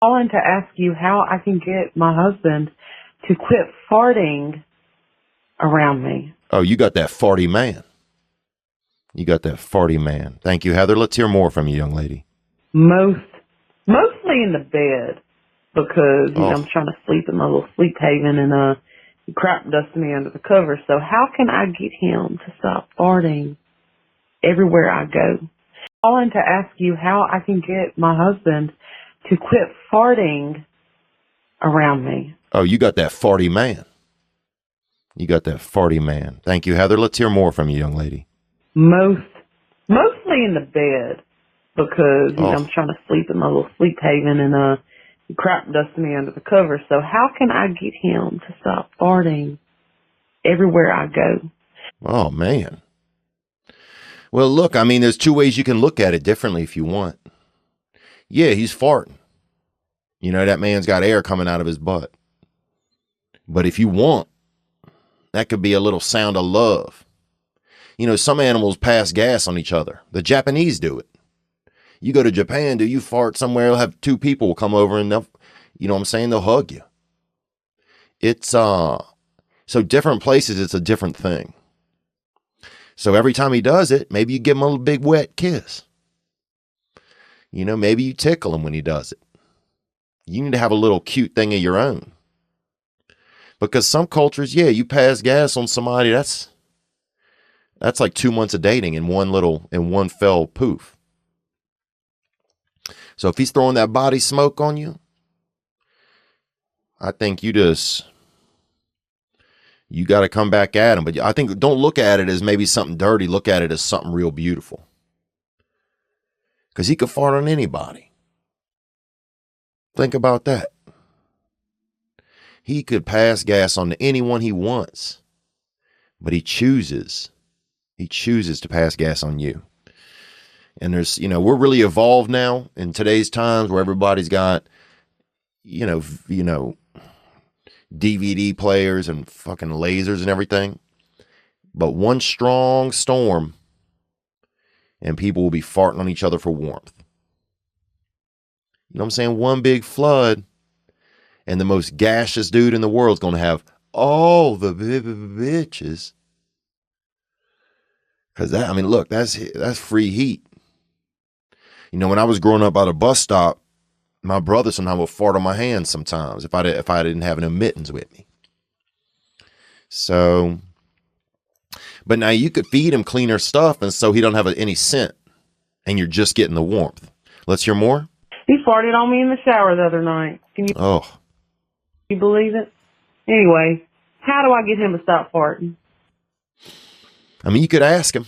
Calling to ask you how I can get my husband to quit farting around me. Oh, you got that farty man. You got that farty man. Thank you, Heather. Let's hear more from you, young lady. Mostly in the bed because I'm trying to sleep in my little sleep haven and he crap dusts me under the covers. So how can I get him to stop farting everywhere I go? Calling to ask you how I can get my husband to quit farting around me. Oh, you got that farty man. You got that farty man. Thank you, Heather. Let's hear more from you, young lady. Mostly in the bed because I'm trying to sleep in my little sleep haven and he crap dusts me under the covers. So how can I get him to stop farting everywhere I go? Oh, man. Well, look, I mean, there's two ways you can look at it differently if you want. Yeah, he's farting. You know, that man's got air coming out of his butt. But if you want, that could be a little sound of love. You know, some animals pass gas on each other. The Japanese do it. You go to Japan, you fart somewhere, you'll have two people come over and they'll, you know what I'm saying? They'll hug you. It's, so different places, it's a different thing. So every time he does it, maybe you give him a little big wet kiss. You know, maybe you tickle him when he does it. You need to have a little cute thing of your own. Because some cultures, yeah, you pass gas on somebody, that's like 2 months of dating in one fell poof. So if he's throwing that body smoke on you, I think you got to come back at him. But I think don't look at it as maybe something dirty. Look at it as something real beautiful. Because he could fart on anybody. Think about that. He could pass gas on to anyone he wants. But he chooses to pass gas on you. And there's, you know, we're really evolved now in today's times where everybody's got, you know, DVD players and fucking lasers and everything. But one strong storm and people will be farting on each other for warmth. You know what I'm saying? One big flood and the most gaseous dude in the world is going to have all the bitches. Because that, I mean, look, that's free heat. You know, when I was growing up at a bus stop, my brother sometimes would fart on my hands sometimes if I didn't have no mittens with me. So, but now you could feed him cleaner stuff, and so he don't have any scent, and you're just getting the warmth. Let's hear more. He farted on me in the shower the other night. Can you believe it? Anyway, how do I get him to stop farting? I mean, you could ask him.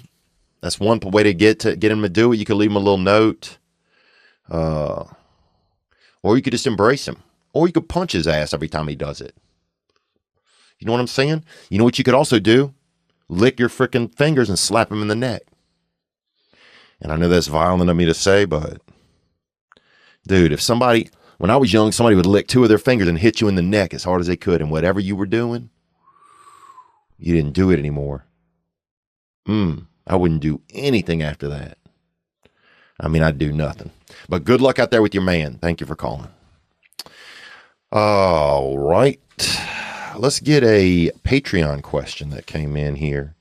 That's one way to get him to do it. You could leave him a little note. Or you could just embrace him. Or you could punch his ass every time he does it. You know what I'm saying? You know what you could also do? Lick your freaking fingers and slap him in the neck. And I know that's violent of me to say, but dude, when I was young, somebody would lick two of their fingers and hit you in the neck as hard as they could. And whatever you were doing, you didn't do it anymore. I wouldn't do anything after that. I mean, I'd do nothing. But good luck out there with your man. Thank you for calling. All right. Let's get a Patreon question that came in here.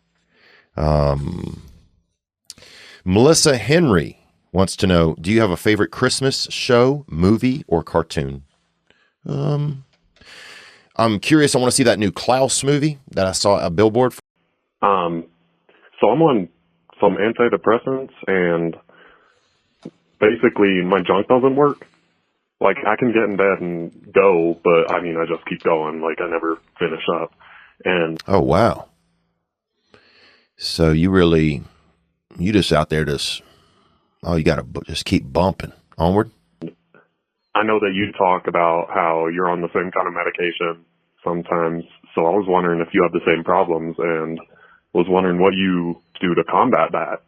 Melissa Henry wants to know, do you have a favorite Christmas show, movie, or cartoon? I'm curious. I want to see that new Klaus movie that I saw a billboard for. So I'm on some antidepressants, and basically my junk doesn't work. Like, I can get in bed and go, but I mean, I just keep going. Like, I never finish up. And oh, wow. So you just out there you got to just keep bumping onward. I know that you talk about how you're on the same kind of medication sometimes. So I was wondering if you have the same problems, and was wondering what you do to combat that.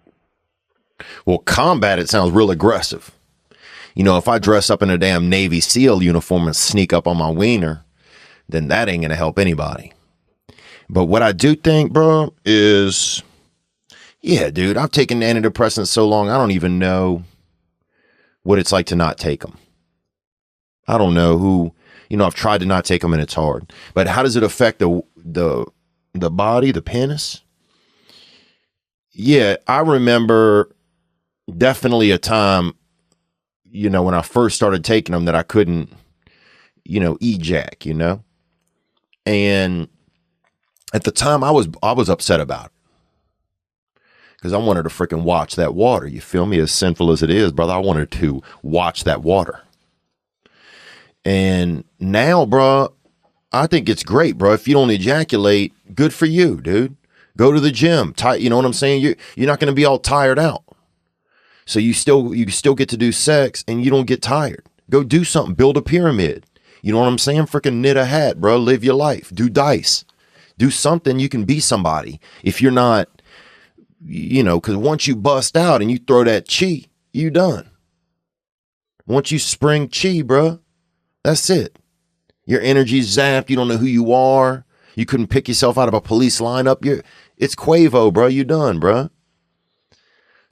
Well, combat it sounds real aggressive. You know, if I dress up in a damn Navy SEAL uniform and sneak up on my wiener, then that ain't going to help anybody. But what I do think, bro, is, yeah, dude, I've taken antidepressants so long, I don't even know what it's like to not take them. I don't know who, I've tried to not take them and it's hard. But how does it affect the body, the penis? Yeah, I remember definitely a time, when I first started taking them that I couldn't, ejac, and at the time I was upset about it because I wanted to freaking watch that water. You feel me? As sinful as it is, brother, I wanted to watch that water. And now, bro, I think it's great, bro. If you don't ejaculate, good for you, dude. Go to the gym. You know what I'm saying? You're not going to be all tired out. So you still get to do sex and you don't get tired. Go do something. Build a pyramid. You know what I'm saying? Freaking knit a hat, bro. Live your life. Do dice. Do something. You can be somebody. If you're not, because once you bust out and you throw that chi, you done. Once you spring chi, bro, that's it. Your energy's zapped. You don't know who you are. You couldn't pick yourself out of a police lineup. It's Quavo, bro. You done, bro.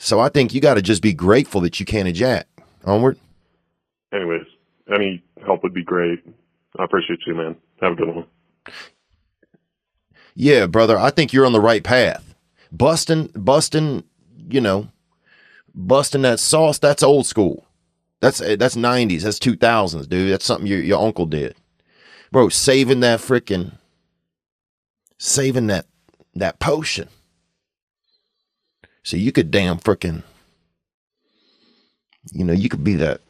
So I think you got to just be grateful that you can't ejac. Onward. Anyways, any help would be great. I appreciate you, man. Have a good one. Yeah, brother. I think you're on the right path. Busting that sauce, that's old school. That's 90s. That's 2000s, dude. That's something your uncle did. Bro, saving that potion. So you could damn frickin', you could be that.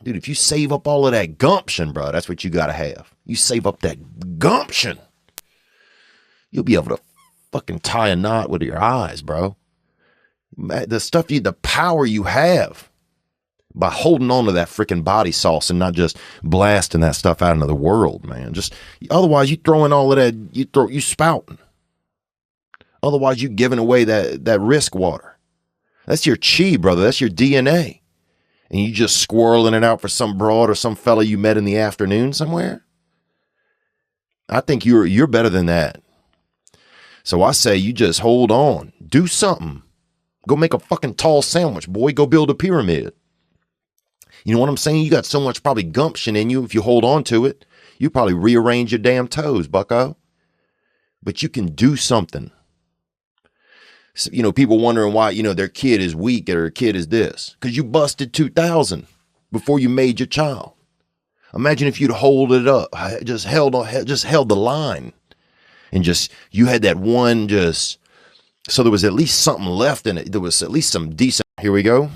Dude, if you save up all of that gumption, bro, that's what you got to have. You save up that gumption. You'll be able to fucking tie a knot with your eyes, bro. The power you have by holding on to that freaking body sauce and not just blasting that stuff out into the world, man. Otherwise you throwing all of that, you spouting. Otherwise, you giving away that risk water. That's your chi, brother. That's your DNA. And you just squirreling it out for some broad or some fella you met in the afternoon somewhere. I think you're better than that. So I say you just hold on. Do something. Go make a fucking tall sandwich, boy. Go build a pyramid. You know what I'm saying? You got so much probably gumption in you. If you hold on to it, you probably rearrange your damn toes, bucko. But you can do something. So, people wondering why, their kid is weak or their kid is this. Because you busted 2000 before you made your child. Imagine if you'd hold it up, just held the line. And you had that one so there was at least something left in it. There was at least some decent. Here we go.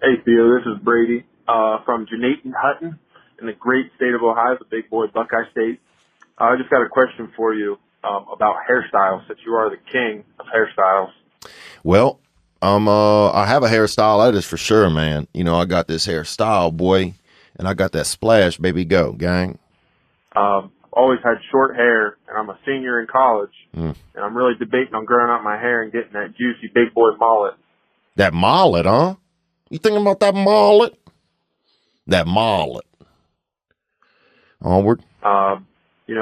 Hey, Theo, this is Brady from Janaten Hutton in the great state of Ohio, the big boy Buckeye State. I just got a question for you. About hairstyles, since you are the king of hairstyles. Well, I have a hairstyle, that is for sure, man. I got this hairstyle, boy, and I got that splash, baby, go, gang. Always had short hair, and I'm a senior in college, and I'm really debating on growing out my hair and getting that juicy big boy mullet. That mullet, huh? You thinking about that mullet? That mullet. Onward.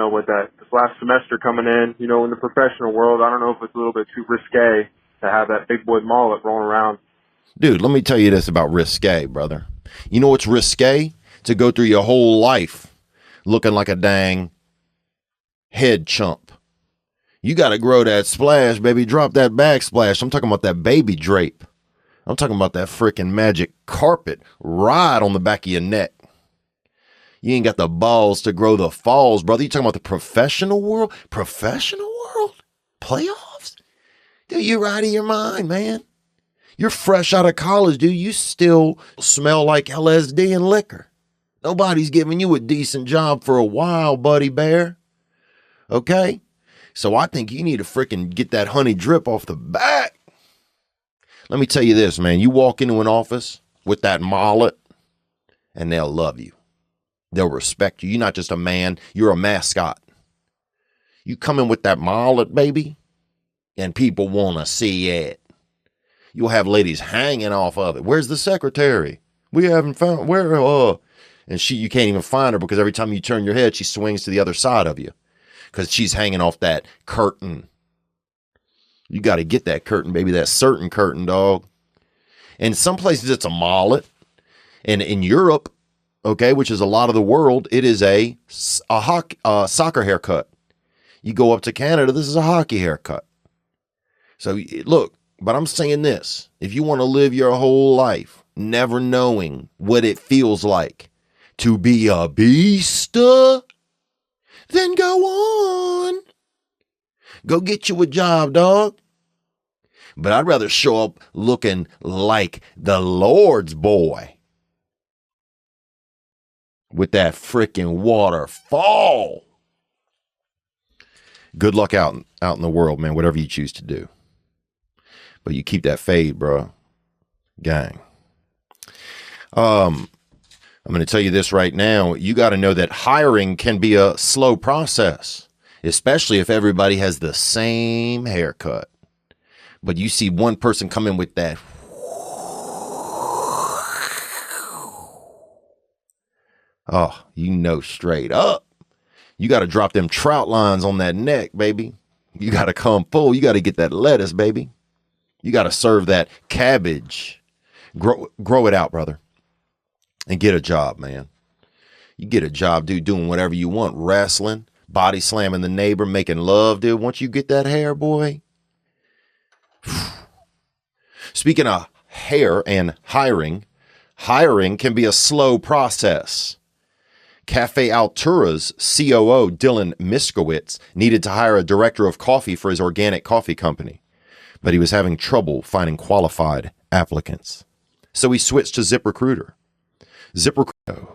With this last semester coming in, in the professional world, I don't know if it's a little bit too risque to have that big boy mullet rolling around. Dude, let me tell you this about risque, brother. You know what's risque? To go through your whole life looking like a dang head chump. You got to grow that splash, baby. Drop that backsplash. I'm talking about that baby drape. I'm talking about that freaking magic carpet ride on the back of your neck. You ain't got the balls to grow the falls, brother. You talking about the professional world? Professional world? Playoffs? Dude, you're out of your mind, man. You're fresh out of college, dude. You still smell like LSD and liquor. Nobody's giving you a decent job for a while, buddy bear. Okay? So I think you need to freaking get that honey drip off the back. Let me tell you this, man. You walk into an office with that mullet, and they'll love you. They'll respect you. You're not just a man. You're a mascot. You come in with that mullet, baby, and people want to see it. You'll have ladies hanging off of it. Where's the secretary? We haven't found where. And you can't even find her because every time you turn your head, she swings to the other side of you because she's hanging off that curtain. You got to get that curtain, baby. That certain curtain, dog. And some places it's a mullet. And in Europe, okay, which is a lot of the world, it is a soccer haircut. You go up to Canada, this is a hockey haircut. So look, but I'm saying this, if you want to live your whole life never knowing what it feels like to be a beast, then go on. Go get you a job, dog. But I'd rather show up looking like the Lord's boy with that freaking waterfall. Good luck out in the world, man, whatever you choose to do. But you keep that fade, bro. Gang. I'm going to tell you this right now. You got to know that hiring can be a slow process, especially if everybody has the same haircut. But you see one person come in with that. Oh, you know straight up. You got to drop them trout lines on that neck, baby. You got to come full. You got to get that lettuce, baby. You got to serve that cabbage. Grow it out, brother. And get a job, man. You get a job, dude, doing whatever you want. Wrestling, body slamming the neighbor, making love, dude. Once you get that hair, boy. Speaking of hair and hiring can be a slow process. Cafe Altura's COO, Dylan Miskowitz, needed to hire a director of coffee for his organic coffee company, but he was having trouble finding qualified applicants. So he switched to ZipRecruiter. ZipRecruiter.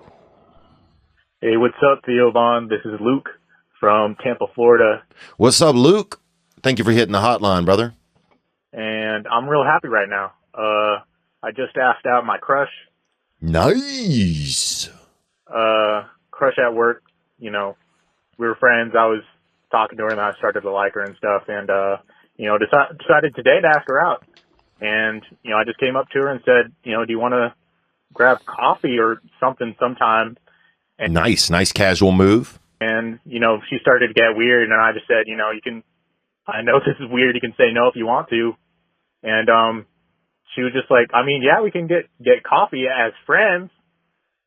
Hey, what's up, Theo Vaughn? This is Luke from Tampa, Florida. What's up, Luke? Thank you for hitting the hotline, brother. And I'm real happy right now. I just asked out my crush. Nice. Crush at work. You know, we were friends. I was talking to her and I started to like her and stuff. And, decided today to ask her out. And, I just came up to her and said, do you want to grab coffee or something sometime? And, nice casual move. And, she started to get weird. And I just said, I know this is weird. You can say no if you want to. And, she was just like, yeah, we can get coffee as friends.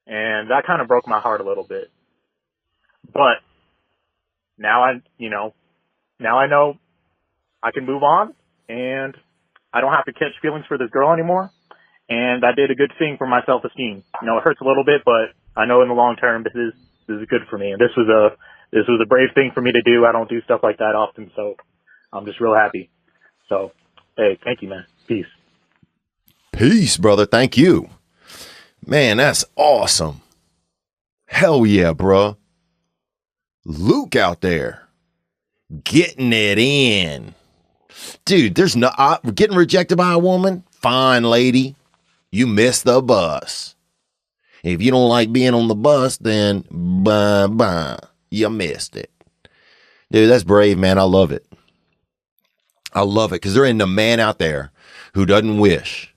And that kind of broke my heart a little bit. But now I know I can move on and I don't have to catch feelings for this girl anymore. And I did a good thing for my self-esteem. It hurts a little bit, but I know in the long term, this is good for me. And this was a brave thing for me to do. I don't do stuff like that often. So I'm just real happy. So, hey, thank you, man. Peace. Peace, brother. Thank you. Man, that's awesome. Hell yeah, bro. Luke out there getting it in. Dude, there's no getting rejected by a woman. Fine, lady. You missed the bus. If you don't like being on the bus, then bye. You missed it. Dude, that's brave, man. I love it. I love it because there ain't a man out there who doesn't wish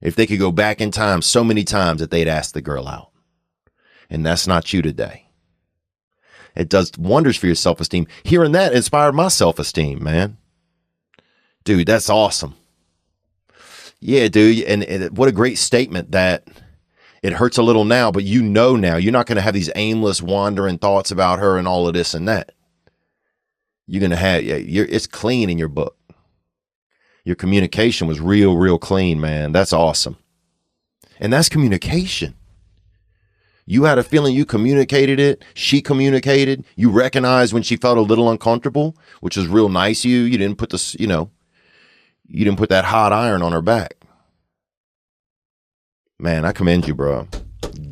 if they could go back in time so many times that they'd ask the girl out. And that's not you today. It does wonders for your self-esteem. Hearing that inspired my self-esteem, man. Dude, that's awesome. Yeah, dude. And what a great statement that it hurts a little now, but now you're not going to have these aimless wandering thoughts about her and all of this and that. You're going to have, it's clean in your book. Your communication was real clean, man. That's awesome. And that's communication. You had a feeling, you communicated it. She communicated. You recognized when she felt a little uncomfortable, which is real nice. You didn't put this, you didn't put that hot iron on her back. Man, I commend you, bro.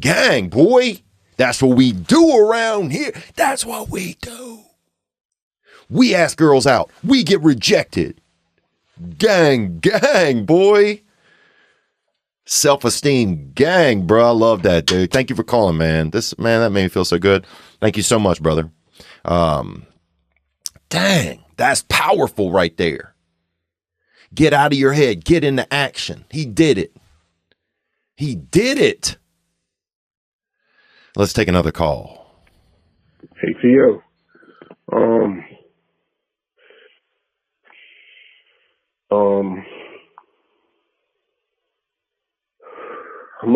Gang, boy. That's what we do around here. That's what we do. We ask girls out. We get rejected. Gang, boy. Self-esteem, gang, bro. I love that, dude. Thank you for calling, man. That made me feel so good. Thank you so much, brother. Dang, that's powerful right there. Get out of your head. Get into action. He did it. Let's take another call. Hey, Theo. I'm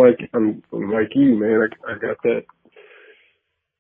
like you, man. I got that